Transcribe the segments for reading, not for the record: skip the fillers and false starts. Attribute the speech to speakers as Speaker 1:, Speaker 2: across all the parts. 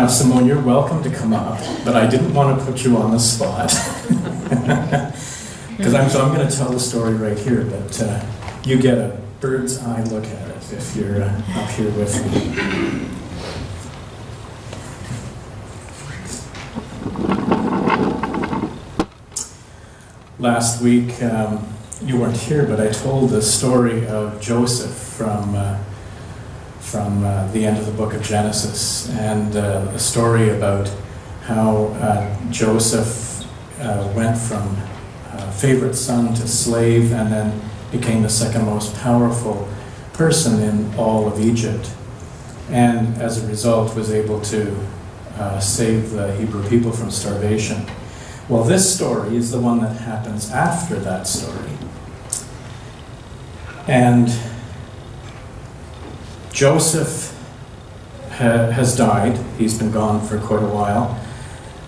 Speaker 1: Now, Simone, you're welcome to come up, but I didn't want to put you on the spot. Because I'm going to tell the story right here, but you get a bird's eye look at it if you're up here with me. Last week, you weren't here, but I told the story of Joseph from the end of the book of Genesis, and a story about how Joseph went from favorite son to slave, and then became the second most powerful person in all of Egypt, and as a result was able to save the Hebrew people from starvation. Well, this story is the one that happens after that story. And Joseph has died. He's been gone for quite a while.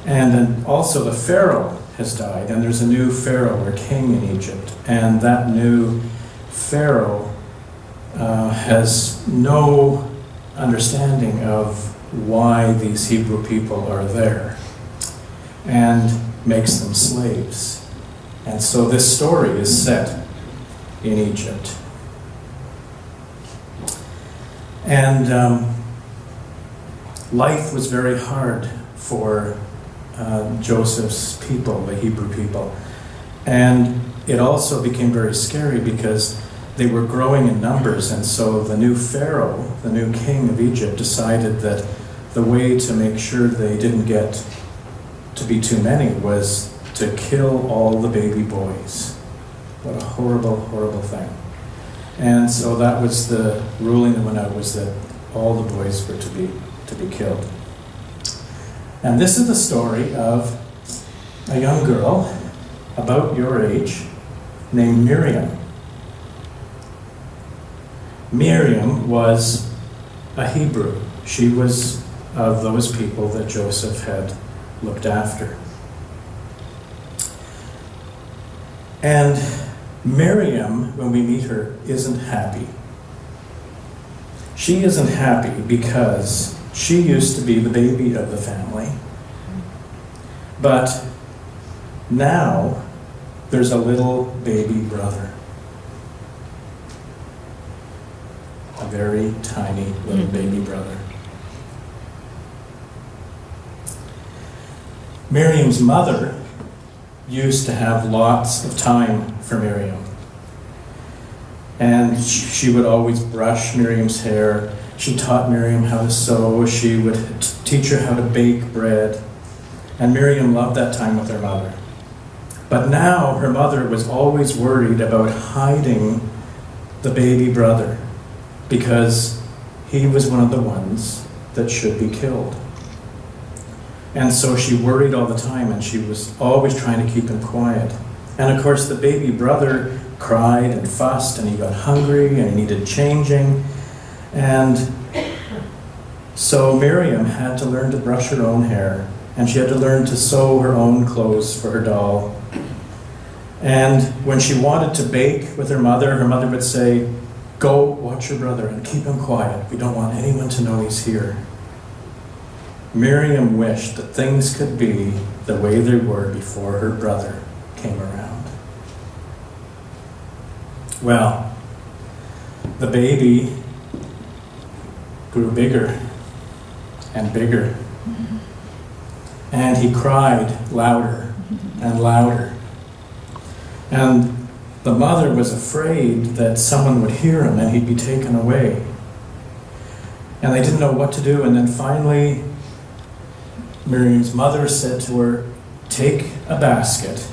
Speaker 1: And then also the Pharaoh has died, and there's a new Pharaoh or king in Egypt. And that new Pharaoh has no understanding of why these Hebrew people are there, and makes them slaves. And so this story is set in Egypt. And life was very hard for Joseph's people, the Hebrew people. And it also became very scary because they were growing in numbers, and so the new Pharaoh, the new king of Egypt, decided that the way to make sure they didn't get to be too many was to kill all the baby boys. What a horrible, horrible thing. And so that was the ruling that went out, was that all the boys were to be killed. And this is the story of a young girl about your age named Miriam. Miriam was a Hebrew. She was of those people that Joseph had looked after. And Miriam, when we meet her, isn't happy. She isn't happy because she used to be the baby of the family. But now there's a little baby brother. A very tiny little baby brother. Miriam's mother used to have lots of time for Miriam. And she would always brush Miriam's hair. She taught Miriam how to sew. She would teach her how to bake bread. And Miriam loved that time with her mother. But now her mother was always worried about hiding the baby brother because he was one of the ones that should be killed. And so she worried all the time, and she was always trying to keep him quiet. And of course the baby brother cried and fussed, and he got hungry, and he needed changing. And so Miriam had to learn to brush her own hair, and she had to learn to sew her own clothes for her doll. And when she wanted to bake with her mother would say, "Go watch your brother and keep him quiet. We don't want anyone to know he's here." Miriam wished that things could be the way they were before her brother came around. Well, the baby grew bigger and bigger, and he cried louder and louder. And the mother was afraid that someone would hear him and he'd be taken away. And they didn't know what to do, and then finally Miriam's mother said to her, "Take a basket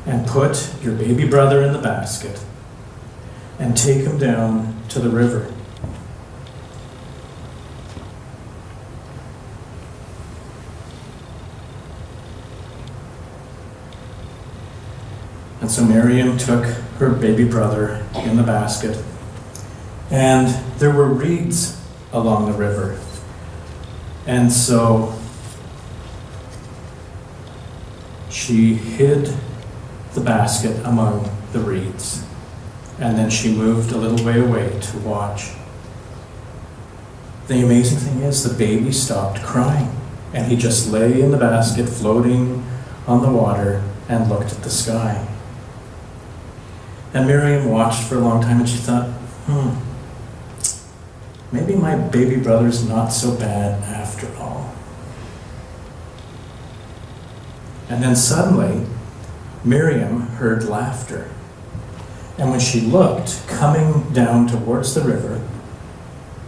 Speaker 1: and put your baby brother in the basket and take him down to the river." And so Miriam took her baby brother in the basket, and there were reeds along the river. And so she hid the basket among the reeds, and then she moved a little way away to watch. the amazing thing is the baby stopped crying, and he just lay in the basket floating on the water and looked at the sky. And Miriam watched for a long time, and she thought, maybe my baby brother's not so bad after all. And then suddenly, Miriam heard laughter. And when she looked, coming down towards the river,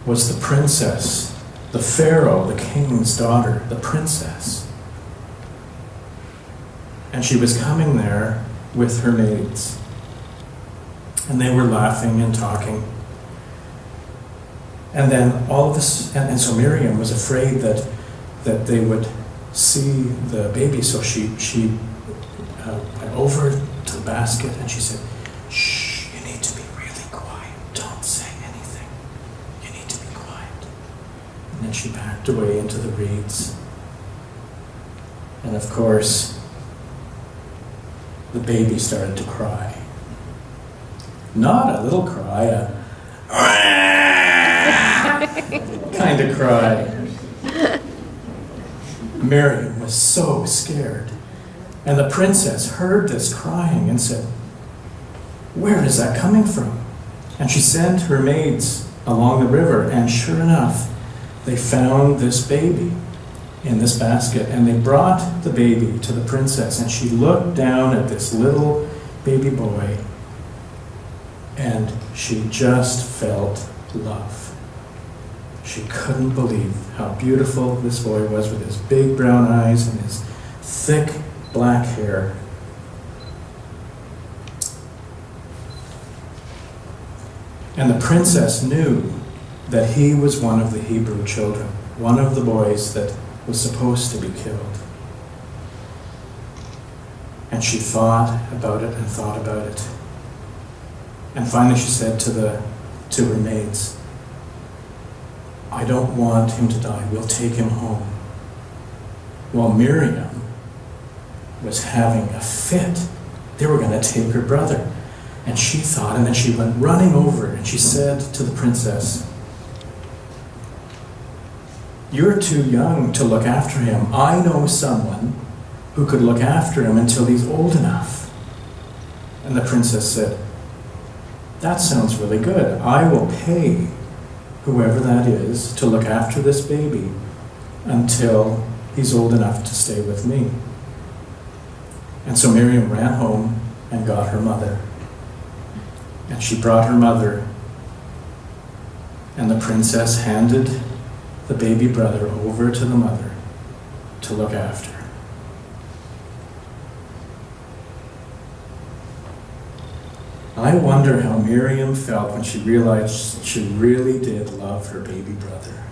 Speaker 1: was the princess, the Pharaoh, the king's daughter, the princess. And she was coming there with her maids. And they were laughing and talking. And then all of this, and so Miriam was afraid that they would see the baby, so she went over to the basket and she said, "Shh, you need to be really quiet. Don't say anything. You need to be quiet." And then she backed away into the reeds. And of course, the baby started to cry. Not a little cry, a kind of cry. Miriam was so scared. And the princess heard this crying and said, "Where is that coming from?" And she sent her maids along the river, and sure enough, they found this baby in this basket, and they brought the baby to the princess, and she looked down at this little baby boy, and she just felt love. She couldn't believe how beautiful this boy was with his big brown eyes and his thick black hair. And the princess knew that he was one of the Hebrew children, one of the boys that was supposed to be killed. And she thought about it and thought about it. And finally she said to her maids, "I don't want him to die. We'll take him home." Well, Miriam was having a fit. They were going to take her brother. And she thought, and then she went running over and she said to the princess, "You're too young to look after him. I know someone who could look after him until he's old enough." And the princess said, "That sounds really good. I will pay whoever that is to look after this baby until he's old enough to stay with me." And so Miriam ran home and got her mother. And she brought her mother, and the princess handed the baby brother over to the mother to look after. I wonder how Miriam felt when she realized she really did love her baby brother.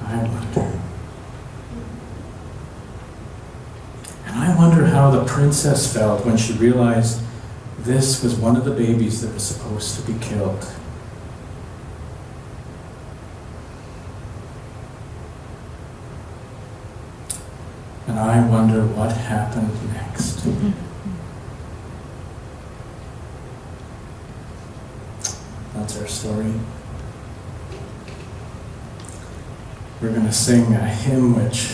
Speaker 1: I wonder. And I wonder how the princess felt when she realized this was one of the babies that was supposed to be killed. And I wonder what happened next. That's our story. We're going to sing a hymn which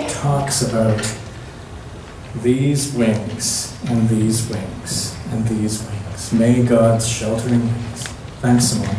Speaker 1: talks about these wings and these wings and these wings. May God's sheltering wings. Thanks, Simone.